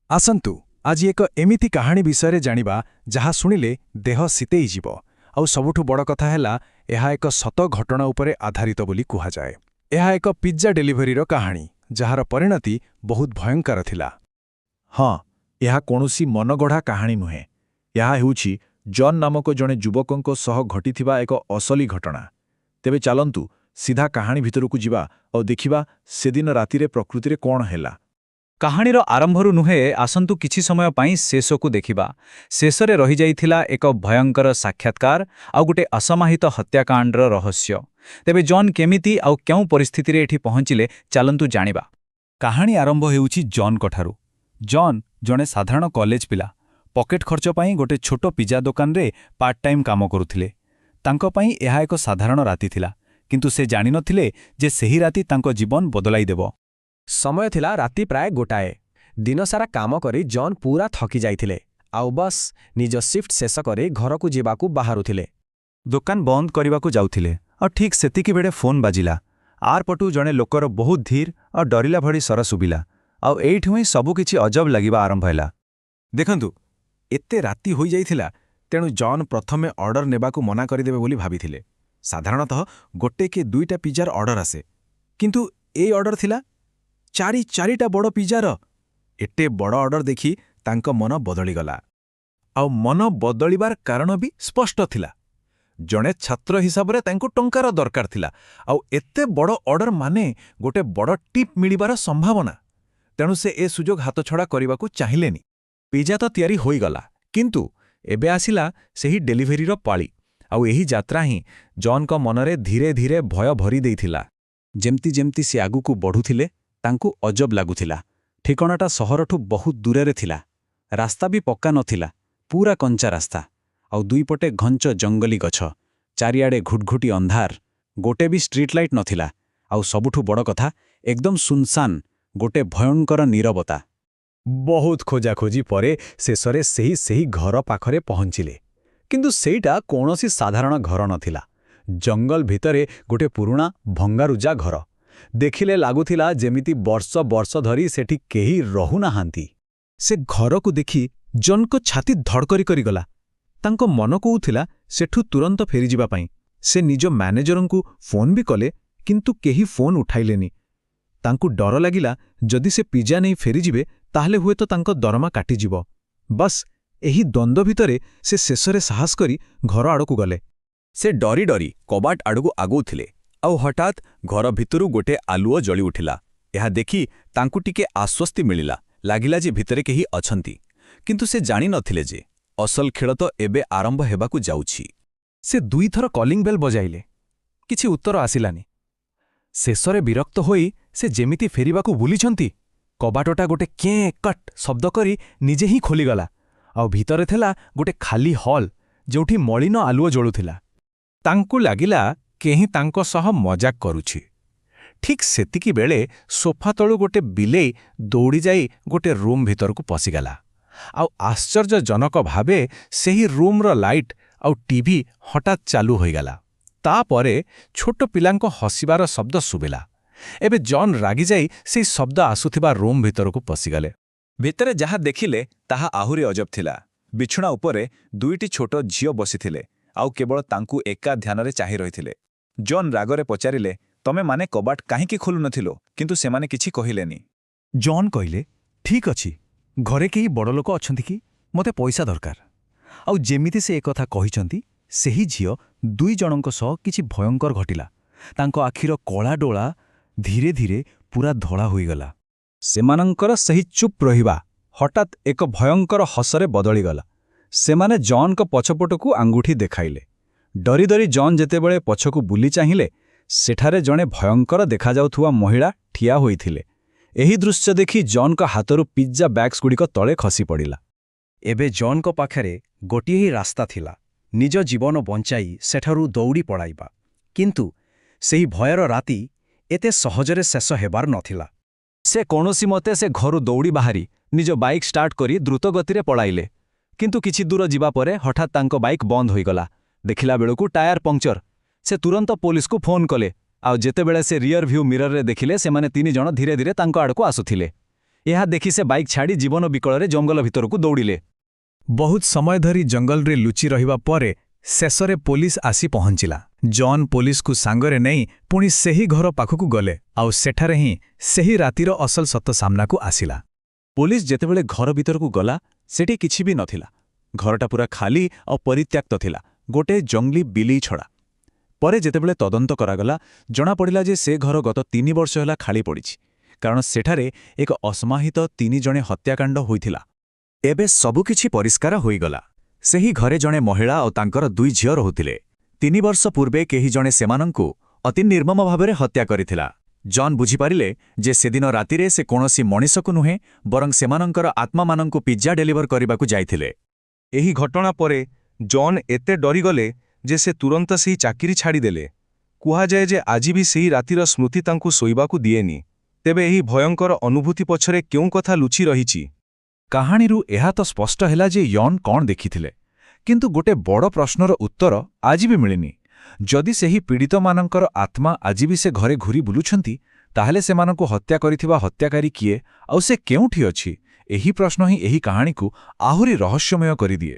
ଆସନ୍ତୁ ଆଜି ଏକ ଏମିତି କାହାଣୀ ବିଷୟରେ ଜାଣିବା ଯାହା ଶୁଣିଲେ ଦେହ ଶୀତେଇଯିବ ଆଉ ସବୁଠୁ ବଡ଼ କଥା ହେଲା ଏହା ଏକ ସତ ଘଟଣା ଉପରେ ଆଧାରିତ ବୋଲି କୁହାଯାଏ। ଏହା ଏକ ପିଜ୍ଜା ଡେଲିଭରିର କାହାଣୀ ଯାହାର ପରିଣତି ବହୁତ ଭୟଙ୍କର ଥିଲା। ହଁ, ଏହା କୌଣସି ମନଗଢ଼ା କାହାଣୀ ନୁହେଁ। ଏହା ହେଉଛି ଜନ୍ ନାମକ ଜଣେ ଯୁବକଙ୍କ ସହ ଘଟିଥିବା ଏକ ଅସଲି ଘଟଣା। ତେବେ ଚାଲନ୍ତୁ ସିଧା କାହାଣୀ ଭିତରକୁ ଯିବା ଆଉ ଦେଖିବା ସେଦିନ ରାତିରେ ପ୍ରକୃତିରେ କ'ଣ ହେଲା। କାହାଣୀର ଆରମ୍ଭରୁ ନୁହେଁ, ଆସନ୍ତୁ କିଛି ସମୟ ପାଇଁ ଶେଷକୁ ଦେଖିବା। ଶେଷରେ ରହିଯାଇଥିଲା ଏକ ଭୟଙ୍କର ସାକ୍ଷାତକାର ଆଉ ଗୋଟେ ଅସମାହିତ ହତ୍ୟାକାଣ୍ଡର ରହସ୍ୟ। ତେବେ ଜନ୍ କେମିତି ଆଉ କେଉଁ ପରିସ୍ଥିତିରେ ଏଠି ପହଞ୍ଚିଲେ ଚାଲନ୍ତୁ ଜାଣିବା। କାହାଣୀ ଆରମ୍ଭ ହେଉଛି ଜନ୍ଙ୍କଠାରୁ। ଜନ୍ ଜଣେ ସାଧାରଣ କଲେଜ ପିଲା। ପକେଟ୍ ଖର୍ଚ୍ଚ ପାଇଁ ଗୋଟେ ଛୋଟ ପିଜ୍ଜା ଦୋକାନରେ ପାର୍ଟ ଟାଇମ୍ କାମ କରୁଥିଲେ। ତାଙ୍କ ପାଇଁ ଏହା ଏକ ସାଧାରଣ ରାତି ଥିଲା, କିନ୍ତୁ ସେ ଜାଣିନଥିଲେ ଯେ ସେହି ରାତି ତାଙ୍କ ଜୀବନ ବଦଳାଇ ଦେବ। ସମୟ ଥିଲା ରାତି ପ୍ରାୟ ଗୋଟାଏ। ଦିନସାରା କାମ କରି ଜନ୍ ପୁରା ଥକି ଯାଇଥିଲେ ଆଉ ବସ୍ ନିଜ ସିଫ୍ଟ ଶେଷ କରି ଘରକୁ ଯିବାକୁ ବାହାରୁଥିଲେ। ଦୋକାନ ବନ୍ଦ କରିବାକୁ ଯାଉଥିଲେ ଆଉ ଠିକ୍ ସେତିକିବେଳେ ଫୋନ୍ ବାଜିଲା। ଆରପଟୁ ଜଣେ ଲୋକର ବହୁତ ଧୀର ଆଉ ଡରିଲା ଭଳି ସ୍ୱର ଶୁଭିଲା। ଆଉ ଏଇଠୁ ହିଁ ସବୁକିଛି ଅଜବ ଲାଗିବା ଆରମ୍ଭ ହେଲା। ଦେଖନ୍ତୁ, ଏତେ ରାତି ହୋଇଯାଇଥିଲା, ତେଣୁ ଜନ୍ ପ୍ରଥମେ ଅର୍ଡର ନେବାକୁ ମନା କରିଦେବେ ବୋଲି ଭାବିଥିଲେ। ସାଧାରଣତଃ ଗୋଟେ କି ଦୁଇଟା ପିଜ୍ଜାର ଅର୍ଡର ଆସେ, କିନ୍ତୁ ଏଇ ଅର୍ଡର ଥିଲା ଚାରିଟା ବଡ଼ ପିଜ୍ଜାର। ଏତେ ବଡ଼ ଅର୍ଡର ଦେଖି ତାଙ୍କ ମନ ବଦଳିଗଲା। ଆଉ ମନ ବଦଳିବାର କାରଣ ବି ସ୍ପଷ୍ଟ ଥିଲା। ଜଣେ ଛାତ୍ର ହିସାବରେ ତାଙ୍କୁ ଟଙ୍କାର ଦରକାର ଥିଲା, ଆଉ ଏତେ ବଡ଼ ଅର୍ଡର ମାନେ ଗୋଟେ ବଡ଼ ଟିପ୍ ମିଳିବାର ସମ୍ଭାବନା। ତେଣୁ ସେ ଏ ସୁଯୋଗ ହାତଛଡ଼ା କରିବାକୁ ଚାହିଁଲେନି। ପିଜ୍ଜା ତ ତିଆରି ହୋଇଗଲା, କିନ୍ତୁ ଏବେ ଆସିଲା ସେହି ଡେଲିଭରିର ପାଳି। ଆଉ ଏହି ଯାତ୍ରା ହିଁ ଜନ୍ଙ୍କ ମନରେ ଧୀରେ ଧୀରେ ଭୟ ଭରି ଦେଇଥିଲା। ଯେମିତି ଯେମିତି ସେ ଆଗକୁ ବଢ଼ୁଥିଲେ ତାଙ୍କୁ ଅଜବ ଲାଗୁଥିଲା। ଠିକଣାଟା ସହରଠୁ ବହୁତ ଦୂରରେ ଥିଲା। ରାସ୍ତା ବି ପକ୍କା ନଥିଲା, ପୁରା କଞ୍ଚା ରାସ୍ତା। ଆଉ ଦୁଇପଟେ ଘଞ୍ଚ ଜଙ୍ଗଲି ଗଛ, ଚାରିଆଡ଼େ ଘୁଟଘୁଟି ଅନ୍ଧାର। ଗୋଟେ ବି ଷ୍ଟ୍ରିଟ୍ ଲାଇଟ୍ ନଥିଲା। ଆଉ ସବୁଠୁ ବଡ଼ କଥା, ଏକଦମ୍ ସୁନସାନ୍, ଗୋଟେ ଭୟଙ୍କର ନୀରବତା। ବହୁତ ଖୋଜାଖୋଜି ପରେ ଶେଷରେ ସେହି ଘର ପାଖରେ ପହଞ୍ଚିଲେ। କିନ୍ତୁ ସେଇଟା କୌଣସି ସାଧାରଣ ଘର ନଥିଲା। ଜଙ୍ଗଲ ଭିତରେ ଗୋଟେ ପୁରୁଣା ଭଙ୍ଗାରୁଜା ଘର। ଦେଖିଲେ ଲାଗୁଥିଲା ଯେମିତି ବର୍ଷ ବର୍ଷ ଧରି ସେଠି କେହି ରହୁନାହାନ୍ତି। ସେ ଘରକୁ ଦେଖି ଜନ୍ଙ୍କ ଛାତି ଧଡ଼କରି କରିଗଲା। ତାଙ୍କ ମନ କହୁଥିଲା ସେଠୁ ତୁରନ୍ତ ଫେରିଯିବା ପାଇଁ। ସେ ନିଜ ମ୍ୟାନେଜରଙ୍କୁ ଫୋନ୍ ବି କଲେ, କିନ୍ତୁ କେହି ଫୋନ୍ ଉଠାଇଲେନି। ତାଙ୍କୁ ଡର ଲାଗିଲା ଯଦି ସେ ପିଜ୍ଜା ନେଇ ଫେରିଯିବେ ତାହେଲେ ହୁଏତ ତାଙ୍କ ଦରମା କାଟିଯିବ। ବସ୍ ଏହି ଦ୍ୱନ୍ଦ୍ୱ ଭିତରେ ସେ ଶେଷରେ ସାହସ କରି ଘର ଆଡ଼କୁ ଗଲେ। ସେ ଡରି ଡରି କବାଟ ଆଡ଼କୁ ଆଗଉଥିଲେ, ଆଉ ହଠାତ୍ ଘର ଭିତରୁ ଗୋଟେ ଆଲୁଅ ଜଳି ଉଠିଲା। ଏହା ଦେଖି ତାଙ୍କୁ ଟିକେ ଆଶ୍ୱସ୍ତି ମିଳିଲା। ଲାଗିଲା ଯେ ଭିତରେ କେହି ଅଛନ୍ତି। କିନ୍ତୁ ସେ ଜାଣିନଥିଲେ ଯେ ଅସଲ ଖେଳ ତ ଏବେ ଆରମ୍ଭ ହେବାକୁ ଯାଉଛି। ସେ ଦୁଇଥର କଲିଂ ବେଲ୍ ବଜାଇଲେ, କିଛି ଉତ୍ତର ଆସିଲାନି। ଶେଷରେ ବିରକ୍ତ ହୋଇ ସେ ଯେମିତି ଫେରିବାକୁ ବୁଲିଛନ୍ତି, କବାଟଟା ଗୋଟେ କେଁ କଟ୍ ଶବ୍ଦ କରି ନିଜେ ହିଁ ଖୋଲିଗଲା। ଆଉ ଭିତରେ ଥିଲା ଗୋଟେ ଖାଲି ହଲ୍, ଯେଉଁଠି ମଳିନ ଆଲୁଅ ଜଳୁଥିଲା। ତାଙ୍କୁ ଲାଗିଲା କେହି ତାଙ୍କ ସହ ମଜାକ କରୁଛି। ଠିକ୍ ସେତିକିବେଳେ ସୋଫା ତଳୁ ଗୋଟେ ବିଲେଇ ଦୌଡ଼ିଯାଇ ଗୋଟେ ରୁମ୍ ଭିତରକୁ ପଶିଗଲା। ଆଉ ଆଶ୍ଚର୍ଯ୍ୟଜନକ ଭାବେ ସେହି ରୁମ୍ର ଲାଇଟ୍ ଆଉ ଟିଭି ହଠାତ୍ ଚାଲୁ ହୋଇଗଲା। ତାପରେ ଛୋଟ ପିଲାଙ୍କ ହସିବାର ଶବ୍ଦ ଶୁଭିଲା। ଏବେ ଜନ୍ ରାଗିଯାଇ ସେହି ଶବ୍ଦ ଆସୁଥିବା ରୁମ୍ ଭିତରକୁ ପଶିଗଲେ। ଭିତରେ ଯାହା ଦେଖିଲେ ତାହା ଆହୁରି ଅଜବ ଥିଲା। ବିଛଣା ଉପରେ ଦୁଇଟି ଛୋଟ ଝିଅ ବସିଥିଲେ, ଆଉ କେବଳ ତାଙ୍କୁ ଏକା ଧ୍ୟାନରେ ଚାହିଁ ରହିଥିଲେ। ଜନ୍ ରାଗରେ ପଚାରିଲେ, ତମେମାନେ କବାଟ କାହିଁକି ଖୋଲୁନଥିଲ? କିନ୍ତୁ ସେମାନେ କିଛି କହିଲେନି। ଜନ୍ କହିଲେ, ଠିକ୍ ଅଛି, ଘରେ କେହି ବଡ଼ ଲୋକ ଅଛନ୍ତି କି? ମୋତେ ପଇସା ଦରକାର। ଆଉ ଯେମିତି ସେ ଏକଥା କହିଛନ୍ତି, ସେହି ଝିଅ ଦୁଇ ଜଣଙ୍କ ସହ କିଛି ଭୟଙ୍କର ଘଟିଲା। ତାଙ୍କ ଆଖିର କଳା ଡୋଳା ଧୀରେ ଧୀରେ ପୁରା ଧଳା ହୋଇଗଲା। ସେମାନଙ୍କର ସେହି ଚୁପ୍ ରହିବା ହଠାତ୍ ଏକ ଭୟଙ୍କର ହସରେ ବଦଳିଗଲା। ସେମାନେ ଜନ୍ଙ୍କ ପଛପଟକୁ ଆଙ୍ଗୁଠି ଦେଖାଇଲେ। ଡରି ଡରି ଜନ୍ ଯେତେବେଳେ ପଛକୁ ବୁଲି ଚାହିଁଲେ, ସେଠାରେ ଜଣେ ଭୟଙ୍କର ଦେଖାଯାଉଥିବା ମହିଳା ଠିଆ ହୋଇଥିଲେ। ଏହି ଦୃଶ୍ୟ ଦେଖି ଜନ୍ଙ୍କ ହାତରୁ ପିଜ୍ଜା ବ୍ୟାଗ୍ସଗୁଡ଼ିକ ତଳେ ଖସିପଡ଼ିଲା। ଏବେ ଜନ୍ଙ୍କ ପାଖରେ ଗୋଟିଏ ହିଁ ରାସ୍ତା ଥିଲା, ନିଜ ଜୀବନ ବଞ୍ଚାଇ ସେଠାରୁ ଦୌଡ଼ି ପଳାଇବା। କିନ୍ତୁ ସେହି ଭୟର ରାତି ଏତେ ସହଜରେ ଶେଷ ହେବାର ନଥିଲା। ସେ କୌଣସି ମତେ ସେ ଘରୁ ଦୌଡ଼ି ବାହାରି ନିଜ ବାଇକ୍ ଷ୍ଟାର୍ଟ କରି ଦ୍ରୁତ ଗତିରେ ପଳାଇଲେ। କିନ୍ତୁ କିଛି ଦୂର ଯିବା ପରେ ହଠାତ୍ ତାଙ୍କ ବାଇକ୍ ବନ୍ଦ ହୋଇଗଲା। ଦେଖିଲା ବେଳକୁ ଟାୟାର ପଙ୍କ୍ଚର। ସେ ତୁରନ୍ତ ପୋଲିସକୁ ଫୋନ୍ କଲେ। ଆଉ ଯେତେବେଳେ ସେ ରିୟର ଭ୍ୟୁ ମିରରରେ ଦେଖିଲେ, ସେମାନେ ତିନି ଜଣ ଧୀରେ ଧୀରେ ତାଙ୍କ ଆଡ଼କୁ ଆସୁଥିଲେ। ଏହା ଦେଖି ସେ ବାଇକ୍ ଛାଡ଼ି ଜୀବନ ବିକଳରେ ଜଙ୍ଗଲ ଭିତରକୁ ଦୌଡ଼ିଲେ। ବହୁତ ସମୟ ଧରି ଜଙ୍ଗଲରେ ଲୁଚି ରହିବା ପରେ ଶେଷରେ ପୋଲିସ ଆସି ପହଞ୍ଚିଲା। ଜନ୍ ପୋଲିସକୁ ସାଙ୍ଗରେ ନେଇ ପୁଣି ସେହି ଘର ପାଖକୁ ଗଲେ, ଆଉ ସେଠାରେ ହିଁ ସେହି ରାତିର ଅସଲ ସତ ସାମ୍ନାକୁ ଆସିଲା। ପୋଲିସ ଯେତେବେଳେ ଘର ଭିତରକୁ ଗଲା ସେଠି କିଛି ବି ନଥିଲା। ଘରଟା ପୁରା ଖାଲି ଆଉ ପରିତ୍ୟକ୍ତ ଥିଲା, ଗୋଟେ ଜଙ୍ଗଲି ବିଲେଇ ଛଡ଼ା। ପରେ ଯେତେବେଳେ ତଦନ୍ତ କରାଗଲା ଜଣାପଡ଼ିଲା ଯେ ସେ ଘର ଗତ 3 ବର୍ଷ ହେଲା ଖାଲି ପଡ଼ିଛି, କାରଣ ସେଠାରେ ଏକ ଅସମାହିତ 3 ଜଣ ହତ୍ୟାକାଣ୍ଡ ହୋଇଥିଲା। ଏବେ ସବୁକିଛି ପରିଷ୍କାର ହୋଇଗଲା। ସେହି ଘରେ ଜଣେ ମହିଳା ଆଉ ତାଙ୍କର 2 ଝିଅ ରହୁଥିଲେ। 3 ବର୍ଷ ପୂର୍ବେ କେହି ଜଣେ ସେମାନଙ୍କୁ ଅତି ନିର୍ମମ ଭାବରେ ହତ୍ୟା କରିଥିଲା। ଜନ୍ ବୁଝିପାରିଲେ ଯେ ସେଦିନ ରାତିରେ ସେ କୌଣସି ମଣିଷକୁ ନୁହେଁ ବରଂ ସେମାନଙ୍କର ଆତ୍ମାମାନଙ୍କୁ ପିଜ୍ଜା ଡେଲିଭର କରିବାକୁ ଯାଇଥିଲେ। ଏହି ଘଟଣା ପରେ ଜନ୍ ଏତେ ଡରିଗଲେ ଯେ ସେ ତୁରନ୍ତ ସେହି ଚାକିରି ଛାଡ଼ିଦେଲେ। କୁହାଯାଏ ଯେ ଆଜି ବି ସେହି ରାତିର ସ୍ମୃତି ତାଙ୍କୁ ଶୋଇବାକୁ ଦିଏନି। ତେବେ ଏହି ଭୟଙ୍କର ଅନୁଭୂତି ପଛରେ କେଉଁ କଥା ଲୁଚି ରହିଛି? କାହାଣୀରୁ ଏହା ତ ସ୍ପଷ୍ଟ ହେଲା ଯେ ୟନ୍ କ'ଣ ଦେଖିଥିଲେ, କିନ୍ତୁ ଗୋଟେ ବଡ଼ ପ୍ରଶ୍ନର ଉତ୍ତର ଆଜି ବି ମିଳିନି। ଯଦି ସେହି ପୀଡ଼ିତମାନଙ୍କର ଆତ୍ମା ଆଜି ବି ସେ ଘରେ ଘୁରି ବୁଲୁଛନ୍ତି, ତାହେଲେ ସେମାନଙ୍କୁ ହତ୍ୟା କରିଥିବା ହତ୍ୟାକାରୀ କିଏ ଆଉ ସେ କେଉଁଠି ଅଛି? ଏହି ପ୍ରଶ୍ନ ହିଁ ଏହି କାହାଣୀକୁ ଆହୁରି ରହସ୍ୟମୟ କରିଦିଏ।